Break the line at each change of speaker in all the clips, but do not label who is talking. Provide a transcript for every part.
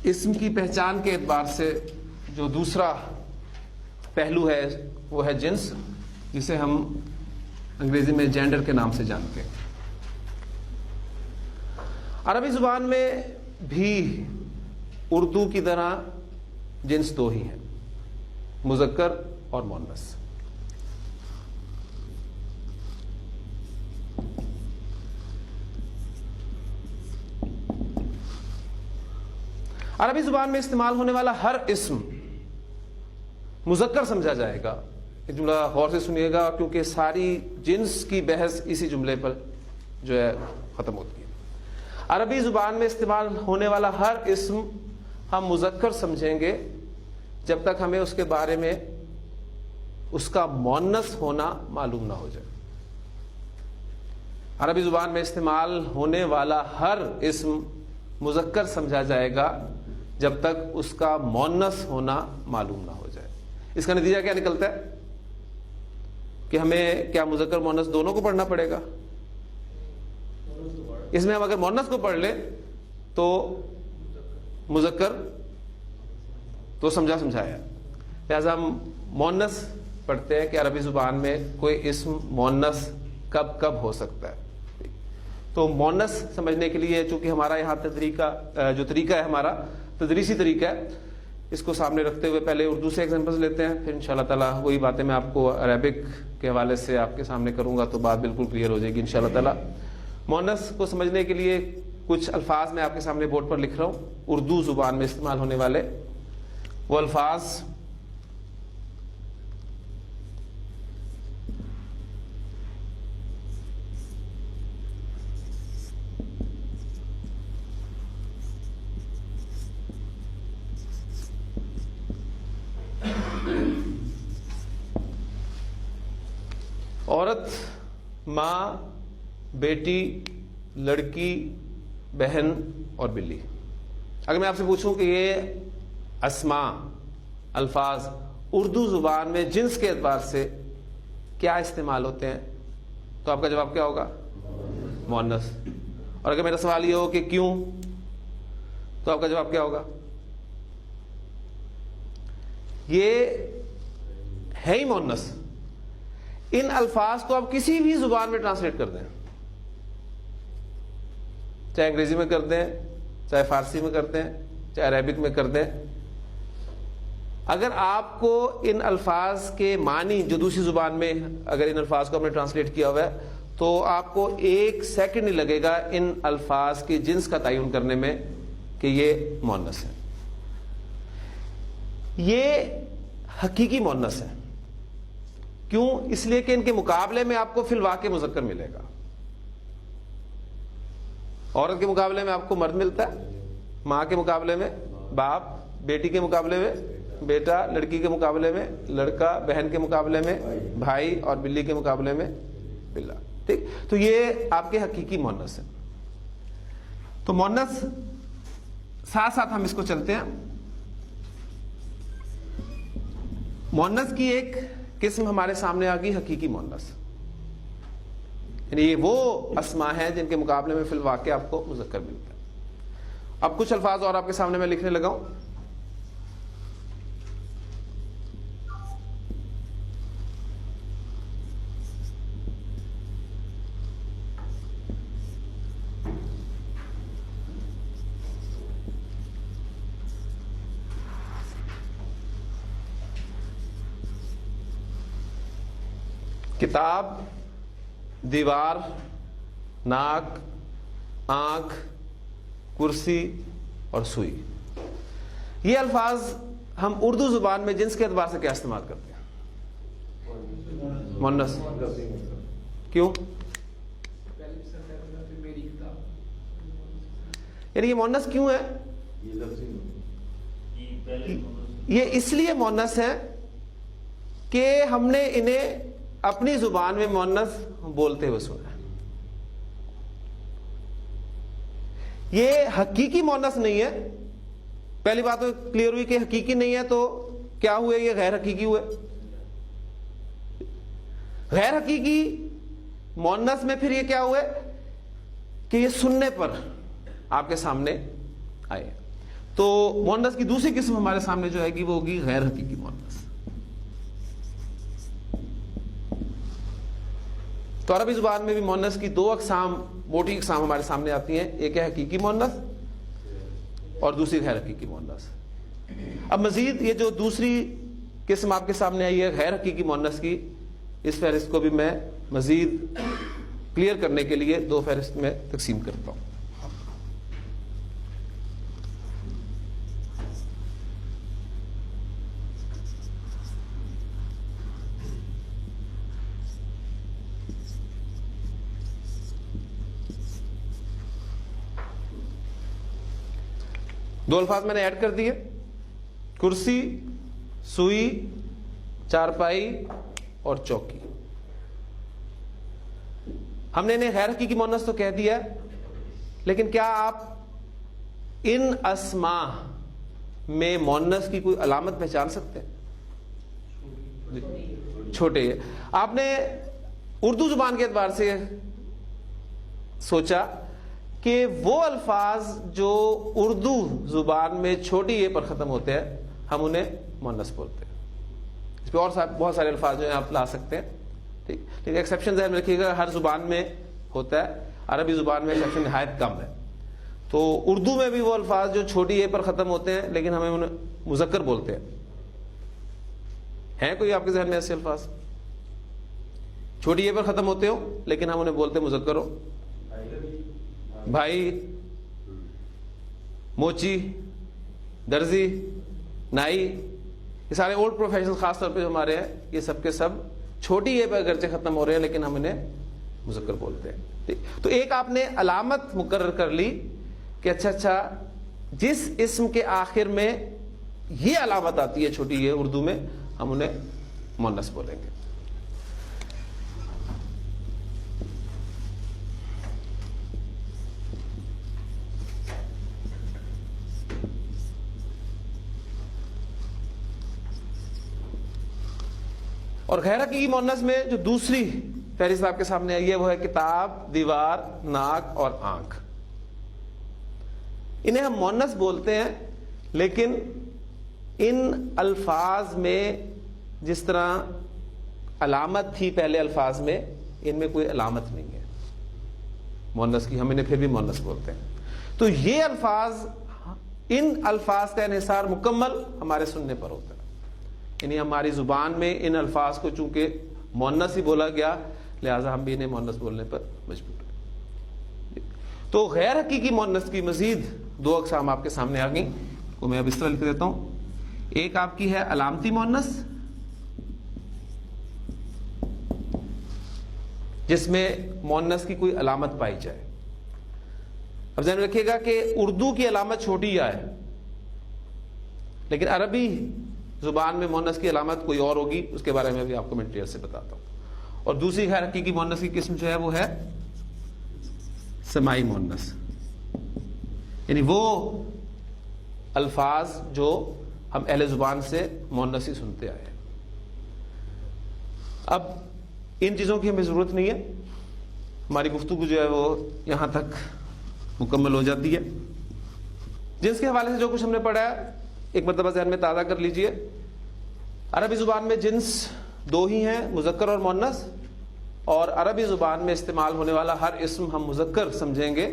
اسم کی پہچان کے اعتبار سے جو دوسرا پہلو ہے وہ ہے جنس، جسے ہم انگریزی میں جینڈر کے نام سے جانتے ہیں۔ عربی زبان میں بھی اردو کی طرح جنس دو ہی ہیں، مذکر اور مؤنث۔ عربی زبان میں استعمال ہونے والا ہر اسم مذکر سمجھا جائے گا۔ یہ جملہ غور سے سنیے گا، کیونکہ ساری جنس کی بحث اسی جملے پر جو ہے ختم ہوتی ہے۔ عربی زبان میں استعمال ہونے والا ہر اسم ہم مذکر سمجھیں گے جب تک ہمیں اس کے بارے میں اس کا مؤنث ہونا معلوم نہ ہو جائے۔ عربی زبان میں استعمال ہونے والا ہر اسم مذکر سمجھا جائے گا جب تک اس کا مؤنث ہونا معلوم نہ ہو جائے۔ اس کا نتیجہ کیا نکلتا ہے کہ ہمیں کیا مذکر مؤنث دونوں کو پڑھنا پڑے گا؟ اس میں ہم اگر مؤنث کو پڑھ لیں تو مذکر تو سمجھایا، لہذا ہم مؤنث پڑھتے ہیں کہ عربی زبان میں کوئی اسم مؤنث کب کب ہو سکتا ہے۔ تو مؤنث سمجھنے کے لیے چونکہ ہمارا یہاں جو طریقہ ہے ہمارا تدریسی طریقہ ہے، اس کو سامنے رکھتے ہوئے پہلے اردو سے ایگزامپلز لیتے ہیں، پھر انشاءاللہ تعالیٰ وہی باتیں میں آپ کو عربک کے حوالے سے آپ کے سامنے کروں گا تو بات بالکل کلیئر ہو جائے گی انشاءاللہ تعالیٰ۔ مؤنث کو سمجھنے کے لیے کچھ الفاظ میں آپ کے سامنے بورڈ پر لکھ رہا ہوں، اردو زبان میں استعمال ہونے والے وہ الفاظ۔ عورت، ماں، بیٹی، لڑکی، بہن اور بلی۔ اگر میں آپ سے پوچھوں کہ یہ اسماء الفاظ اردو زبان میں جنس کے اعتبار سے کیا استعمال ہوتے ہیں تو آپ کا جواب کیا ہوگا؟ مؤنث۔ اور اگر میرا سوال یہ ہو کہ کیوں تو آپ کا جواب کیا ہوگا؟ یہ ہے ہی مؤنث۔ ان الفاظ کو آپ کسی بھی زبان میں ٹرانسلیٹ کر دیں، چاہے انگریزی میں کر دیں، چاہے فارسی میں کر دیں، چاہے عربک میں کر دیں، اگر آپ کو ان الفاظ کے معنی جو دوسری زبان میں اگر ان الفاظ کو آپ نے ٹرانسلیٹ کیا ہوا ہے تو آپ کو 1 سیکنڈ نہیں لگے گا ان الفاظ کے جنس کا تعین کرنے میں کہ یہ مؤنث ہے۔ یہ حقیقی مؤنث ہے۔ کیوں؟ اس لیے کہ ان کے مقابلے میں آپ کو فی الواقع مذکر ملے گا۔ عورت کے مقابلے میں آپ کو مرد ملتا ہے، ماں کے مقابلے میں باپ، بیٹی کے مقابلے میں بیٹا، لڑکی کے مقابلے میں لڑکا، بہن کے مقابلے میں بھائی اور بلی کے مقابلے میں بلا۔ ٹھیک، تو یہ آپ کے حقیقی مؤنث ہے۔ تو مؤنث ساتھ ساتھ ہم اس کو چلتے ہیں۔ مؤنث کی ایک قسم ہمارے سامنے آ گئی، حقیقی مؤنث، یعنی یہ وہ اسماء ہیں جن کے مقابلے میں فی الواقع آپ کو مذکر ملتا ہے۔ اب کچھ الفاظ اور آپ کے سامنے میں لکھنے لگا ہوں۔ کتاب، دیوار، ناک، آنکھ، کرسی اور سوئی۔ یہ الفاظ ہم اردو زبان میں جنس کے اعتبار سے کیا استعمال کرتے ہیں؟ مؤنث۔ کیوں؟ یعنی یہ مؤنث کیوں ہے؟ یہ اس لیے مؤنث ہے کہ ہم نے انہیں اپنی زبان میں مؤنث بولتے ہوئے سنا ہے۔ یہ حقیقی مؤنث نہیں ہے۔ پہلی بات تو کلیئر ہوئی کہ حقیقی نہیں ہے، تو کیا ہوئے؟ یہ غیر حقیقی ہوئے۔ غیر حقیقی مؤنث میں پھر یہ کیا ہوئے کہ یہ سننے پر آپ کے سامنے آئے۔ تو مؤنث کی دوسری قسم ہمارے سامنے جو آئے گی وہ ہوگی غیر حقیقی مؤنث. تو عربی زبان میں بھی مؤنث کی دو اقسام، موٹی اقسام ہمارے سامنے آتی ہیں. ایک ہے حقیقی مؤنث اور دوسری غیر حقیقی مؤنث. اب مزید یہ جو دوسری قسم آپ کے سامنے آئی ہے غیر حقیقی مؤنث کی، اس فہرست کو بھی میں مزید کلیئر کرنے کے لیے دو فہرست میں تقسیم کرتا ہوں. دو الفاظ میں نے ایڈ کر دیے، کرسی، سوئی، چارپائی اور چوکی. ہم نے انہیں غیر حقیقی مؤنث تو کہہ دیا، لیکن کیا آپ ان اسماء میں مؤنث کی کوئی علامت پہچان سکتے ہیں؟ چھوٹے. آپ نے اردو زبان کے اعتبار سے سوچا کہ وہ الفاظ جو اردو زبان میں چھوٹی اے پر ختم ہوتے ہیں ہم انہیں مؤنث بولتے ہیں. اس پہ اور بہت سارے الفاظ جو ہیں آپ لا سکتے ہیں، ٹھیک، لیکن ایکسیپشن ذہن میں رکھیے گا، ہر زبان میں ہوتا ہے، عربی زبان میں ایکسیپشن نہایت کم ہے. تو اردو میں بھی وہ الفاظ جو چھوٹی اے پر ختم ہوتے ہیں لیکن ہمیں انہیں مذکر بولتے ہیں کوئی آپ کے ذہن میں ایسے الفاظ چھوٹی اے پر ختم ہوتے ہو لیکن ہم انہیں بولتے مذکر ہو؟ بھائی، موچی، درزی، نائی، یہ سارے اولڈ پروفیشنل خاص طور پہ جو ہمارے ہیں یہ سب کے سب چھوٹی اے پہ اگرچہ ختم ہو رہے ہیں لیکن ہم انہیں مذکر بولتے ہیں. تو ایک آپ نے علامت مقرر کر لی کہ اچھا جس اسم کے آخر میں یہ علامت آتی ہے چھوٹی اے اردو میں ہم انہیں مؤنث بولیں گے. اور غیر حقیقی مؤنث میں جو دوسری فہرست آپ کے سامنے آئی ہے وہ ہے کتاب، دیوار، ناک اور آنکھ. انہیں ہم مؤنث بولتے ہیں لیکن ان الفاظ میں جس طرح علامت تھی پہلے الفاظ میں، ان میں کوئی علامت نہیں ہے مؤنث کی، ہم انہیں پھر بھی مؤنث بولتے ہیں. تو یہ الفاظ، ان الفاظ کا انحصار مکمل ہمارے سننے پر ہوتا ہے، یعنی ہماری زبان میں ان الفاظ کو چونکہ مؤنث ہی بولا گیا لہذا ہم بھی انہیں مؤنث بولنے پر مجبور ہیں. تو غیر حقیقی مؤنث کی مزید دو اقسام آپ کے سامنے آ گئیں، وہ میں اب اس طرح لکھ دیتا ہوں. ایک آپ کی ہے علامتی مؤنث، جس میں مؤنث کی کوئی علامت پائی جائے. اب ذہن رکھیے گا کہ اردو کی علامت چھوٹی یا ہے لیکن عربی زبان میں مؤنث کی علامت کوئی اور ہوگی، اس کے بارے میں بھی آپ کو میں ڈیٹیل سے بتاتا ہوں. اور دوسری غیر حقیقی مؤنث کی قسم جو ہے وہ ہے سماعی مؤنث، یعنی وہ الفاظ جو ہم اہل زبان سے مؤنث ہی سنتے آئے ہیں. اب ان چیزوں کی ہمیں ضرورت نہیں ہے، ہماری گفتگو جو ہے وہ یہاں تک مکمل ہو جاتی ہے. جنس کے حوالے سے جو کچھ ہم نے پڑھا ہے ایک مرتبہ ذہن میں تازہ کر لیجئے. عربی زبان میں جنس دو ہی ہیں، مذکر اور مؤنث، اور عربی زبان میں استعمال ہونے والا ہر اسم ہم مذکر سمجھیں گے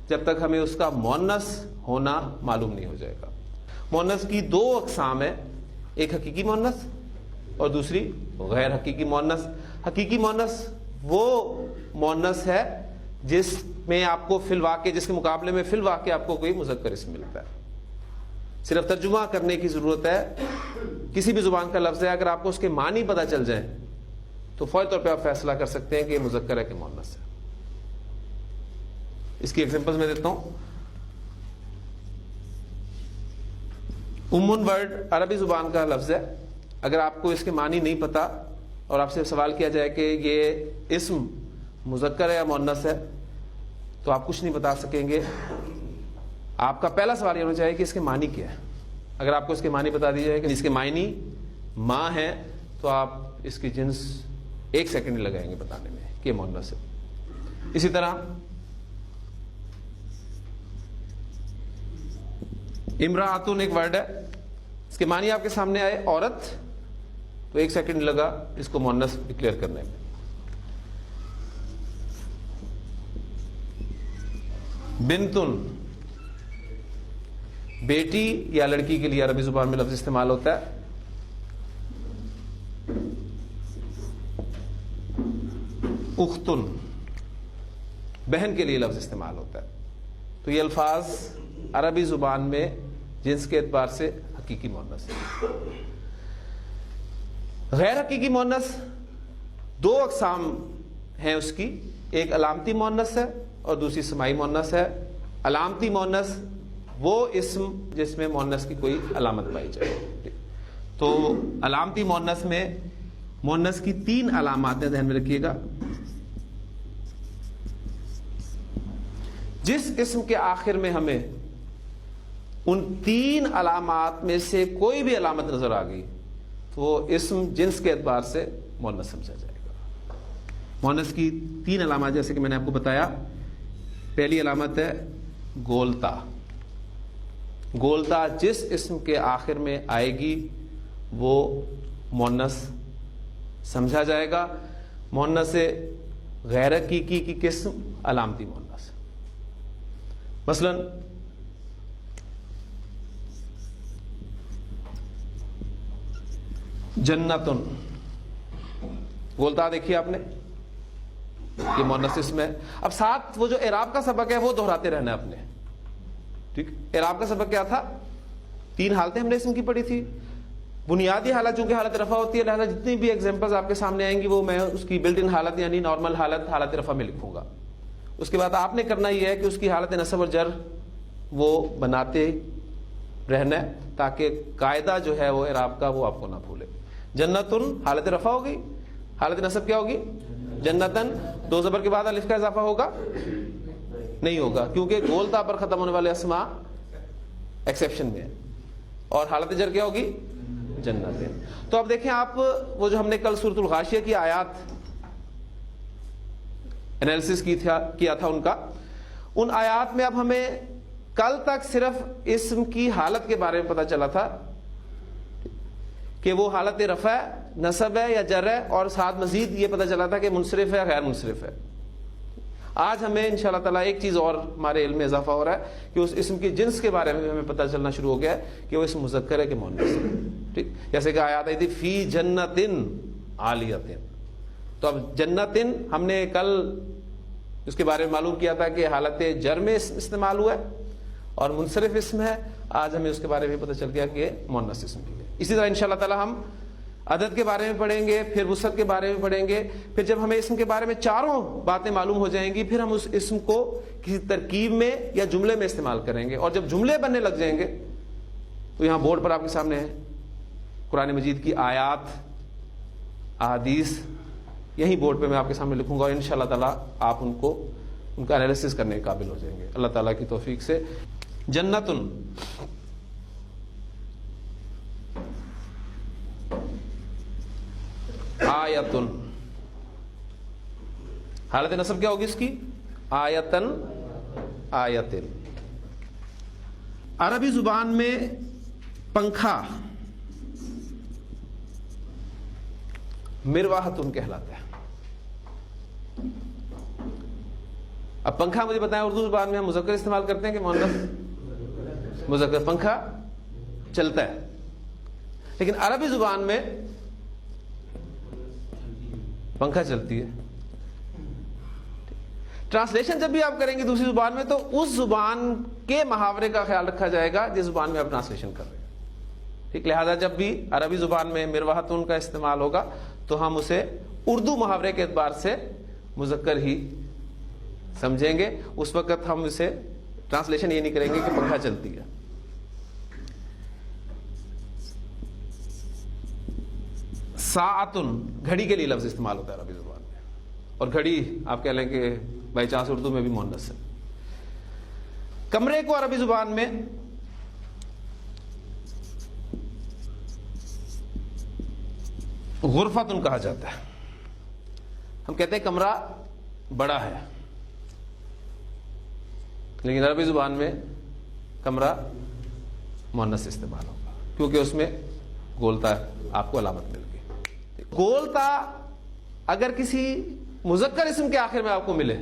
جب تک ہمیں اس کا مؤنث ہونا معلوم نہیں ہو جائے گا. مؤنث کی دو اقسام ہیں، ایک حقیقی مؤنث اور دوسری غیر حقیقی مؤنث. حقیقی مؤنث وہ مؤنث ہے جس میں آپ کو فی الواقع، جس کے مقابلے میں فی الواقع آپ کو کوئی مذکر اسم ملتا ہے. صرف ترجمہ کرنے کی ضرورت ہے. کسی بھی زبان کا لفظ ہے، اگر آپ کو اس کے معنی پتہ چل جائیں تو فوری طور پہ آپ فیصلہ کر سکتے ہیں کہ یہ مذکر ہے کہ مؤنث ہے. اس کی ایگزامپل میں دیتا ہوں. ورڈ عربی زبان کا لفظ ہے، اگر آپ کو اس کے معنی نہیں پتا اور آپ سے سوال کیا جائے کہ یہ اسم مذکر ہے یا مؤنث ہے تو آپ کچھ نہیں بتا سکیں گے. آپ کا پہلا سوال یہ ہونا چاہیے کہ اس کے معنی کیا ہے. اگر آپ کو اس کے معنی بتا دی جائے کہ اس کے معنی ماں ہے تو آپ اس کی جنس ایک سیکنڈ لگائیں گے بتانے میں کہ مؤنث ہے. اسی طرح امراۃن ایک ورڈ ہے، اس کے معنی آپ کے سامنے آئے عورت، تو 1 سیکنڈ لگا اس کو مؤنث ڈکلیئر کرنے میں. بنتن بیٹی یا لڑکی کے لیے عربی زبان میں لفظ استعمال ہوتا ہے. اختن بہن کے لیے لفظ استعمال ہوتا ہے. تو یہ الفاظ عربی زبان میں جنس کے اعتبار سے حقیقی مؤنث ہے. غیر حقیقی مؤنث 2 اقسام ہیں اس کی، ایک علامتی مؤنث ہے اور دوسری سماعی مؤنث ہے. علامتی مؤنث وہ اسم جس میں مؤنث کی کوئی علامت پائی جائے. تو علامتی مؤنث میں مؤنث کی 3 علامات ہیں، ذہن میں رکھیے گا. جس اسم کے آخر میں ہمیں ان 3 علامات میں سے کوئی بھی علامت نظر آ گئی تو وہ اسم جنس کے اعتبار سے مؤنث سمجھا جائے گا. مؤنث کی 3 علامات جیسے کہ میں نے آپ کو بتایا. پہلی علامت ہے گولتا. گولتا جس اسم کے آخر میں آئے گی وہ مؤنث سمجھا جائے گا. مؤنث غیر حقیقی کی قسم علامتی مؤنث. مثلا جنتن، گولتا دیکھیے آپ نے، یہ مؤنث اسم ہے. اب ساتھ وہ جو اعراب کا سبق ہے وہ دہراتے رہنا ہے اپنے. ٹھیک، اعراب کا سبق کیا تھا؟ 3 حالتیں ہم نے اسم کی پڑھی تھی. بنیادی حالت چونکہ حالت رفع ہوتی ہے، لہذا جتنی بھی ایگزامپلز آپ کے سامنے آئیں گی وہ میں اس کی بلٹ ان حالت یعنی نارمل حالت، حالت رفع میں لکھوں گا. اس کے بعد آپ نے کرنا یہ ہے کہ اس کی حالت نصب اور جر وہ بناتے رہنا ہے تاکہ قاعدہ جو ہے وہ اعراب کا وہ آپ کو نہ بھولے. جنتن حالت رفع ہوگی، حالت نصب کیا ہوگی؟ جنتن. 2 زبر کے بعد الف کا اضافہ ہوگا؟ نہیں ہوگا، کیونکہ گولتا پر ختم ہونے والے اسما ایکسیپشن میں ہے. اور حالت جر کیا ہوگی؟ جنتن. تو اب دیکھیں آپ وہ جو ہم نے کل سورۃ الغاشیہ کی آیات انالیسس کیا تھا ان آیات میں اب ہمیں کل تک صرف اسم کی حالت کے بارے میں پتا چلا تھا کہ وہ حالت رفع ہے، نصب ہے یا جر ہے، اور ساتھ مزید یہ پتا چلا تھا کہ منصرف ہے یا غیر منصرف ہے. آج ہمیں انشاءاللہ تعالیٰ ایک چیز اور ہمارے علم میں اضافہ ہو رہا ہے کہ اس اسم کی جنس کے بارے میں ہمیں پتا چلنا شروع ہو گیا ہے کہ وہ اسم مذکر ہے کہ مؤنث ہے. ٹھیک، جیسے کہ آیات آئی تھی فی جنتن عالیتن. تو اب جنتن ہم نے کل اس کے بارے میں معلوم کیا تھا کہ حالت جر میں استعمال ہوا ہے اور منصرف اسم ہے. آج ہمیں اس کے بارے میں پتہ چل گیا کہ مؤنث اسم بھی ہے. اسی طرح انشاءاللہ تعالی ہم عدد کے بارے میں پڑھیں گے، پھر وسعت کے بارے میں پڑھیں گے. پھر جب ہمیں اسم کے بارے میں چاروں باتیں معلوم ہو جائیں گی پھر ہم اس اسم کو کسی ترکیب میں یا جملے میں استعمال کریں گے. اور جب جملے بننے لگ جائیں گے تو یہاں بورڈ پر آپ کے سامنے ہے قرآن مجید کی آیات، احادیث، یہی بورڈ پہ میں آپ کے سامنے لکھوں گا اور انشاءاللہ تعالی آپ ان کا انالیسس کرنے کے قابل ہو جائیں گے اللہ تعالیٰ کی توفیق سے. جنتن آیتن، حالت نصب کیا ہوگی اس کی؟ آیتن آیتن. عربی زبان میں پنکھا مرواحتن کہلاتا ہے. اب پنکھا مجھے بتائیں اردو زبان میں ہم مذکر استعمال کرتے ہیں کہ مؤنث؟ مذکر. پنکھا چلتا ہے، لیکن عربی زبان میں پنکھا چلتی ہے. ٹرانسلیشن جب بھی آپ کریں گے دوسری زبان میں تو اس زبان کے محاورے کا خیال رکھا جائے گا جس زبان میں آپ ٹرانسلیشن کر رہے ہیں. ٹھیک، لہذا جب بھی عربی زبان میں مرواحتن کا استعمال ہوگا تو ہم اسے اردو محاورے کے اعتبار سے مذکر ہی سمجھیں گے. اس وقت ہم اسے ٹرانسلیشن یہ نہیں کریں گے کہ پنکھا چلتی ہے. ساعتن گھڑی کے لیے لفظ استعمال ہوتا ہے عربی زبان میں، اور گھڑی آپ کہہ لیں کہ بائی چانس اردو میں بھی مؤنث ہے. کمرے کو عربی زبان میں غرفتن کہا جاتا ہے. ہم کہتے ہیں کمرہ بڑا ہے، لیکن عربی زبان میں کمرہ مونس استعمال ہوگا کیونکہ اس میں گولتا آپ کو علامت مل گئی. گولتا اگر کسی مذکر اسم کے آخر میں آپ کو ملے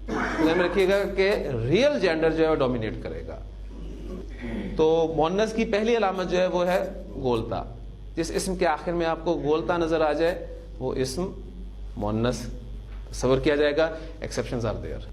ذہن میں رکھیے گا کہ ریئل جینڈر جو ہے وہ ڈومینیٹ کرے گا. تو مونس کی پہلی علامت جو ہے وہ ہے گولتا. جس اسم کے آخر میں آپ کو گولتا نظر آ جائے وہ اسم مونس تصور کیا جائے گا. Exceptions are their.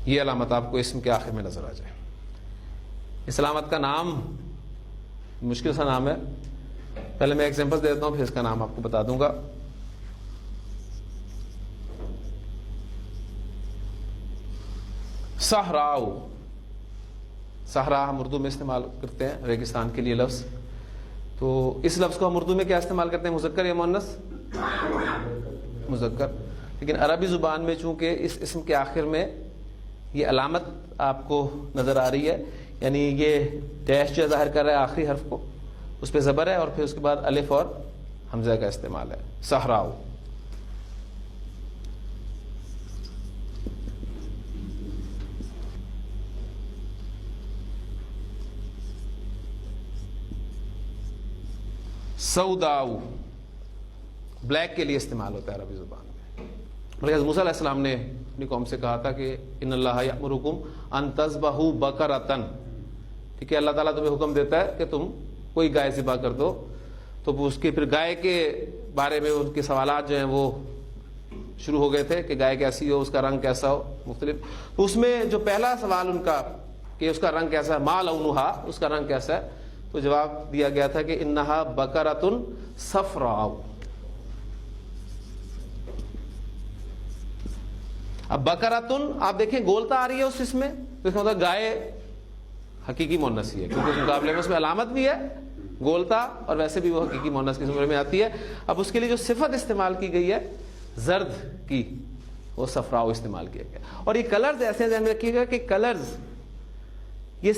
یہ علامت آپ کو اسم کے آخر میں نظر آ جائے. اس علامت کا نام مشکل سا نام ہے. پہلے میں ایگزامپل دے دیتا ہوں پھر اس کا نام آپ کو بتا دوں گا. صحراؤ. صحرا ہم اردو میں استعمال کرتے ہیں ریگستان کے لیے لفظ. تو اس لفظ کو ہم اردو میں کیا استعمال کرتے ہیں, مذکر یا مؤنث؟ مذکر. لیکن عربی زبان میں چونکہ اس اسم کے آخر میں یہ علامت آپ کو نظر آ رہی ہے, یعنی یہ ڈیش جو ظاہر کر رہا ہے آخری حرف کو, اس پہ زبر ہے اور پھر اس کے بعد الف اور حمزہ کا استعمال ہے. صحراؤ. سوداؤ. بلیک کے لیے استعمال ہوتا ہے عربی زبان میں. حضرت موسیٰ علیہ السلام نے اپنی قوم سے کہا تھا کہ ان اللہ یأمرکم ان تذبحوا بقرۃ. ٹھیک ہے, اللہ تعالیٰ تمہیں حکم دیتا ہے کہ تم کوئی گائے ذبح کر دو. تو اس کے پھر گائے کے بارے میں ان کے سوالات جو ہیں وہ شروع ہو گئے تھے کہ گائے کیسی ہو, اس کا رنگ کیسا ہو, مختلف. تو اس میں جو پہلا سوال ان کا کہ اس کا رنگ کیسا ہے, ما لونھا, اس کا رنگ کیسا ہے, تو جواب دیا گیا تھا کہ انہا بقرۃ صفراء. اب بقرۃ آپ دیکھیں گولتا آ رہی ہے اس اسم میں, تو اس کا مطلب گائے حقیقی مؤنث ہی ہے کیونکہ اس مقابلے میں اس میں علامت بھی ہے گولتا اور ویسے بھی وہ حقیقی مؤنث کی زمرے میں آتی ہے. اب اس کے لیے جو صفت استعمال کی گئی ہے زرد کی, وہ صفراء استعمال کیا گیا. اور یہ کلرز ایسے ذہن میں رکھیے گا کہ کلرز یہ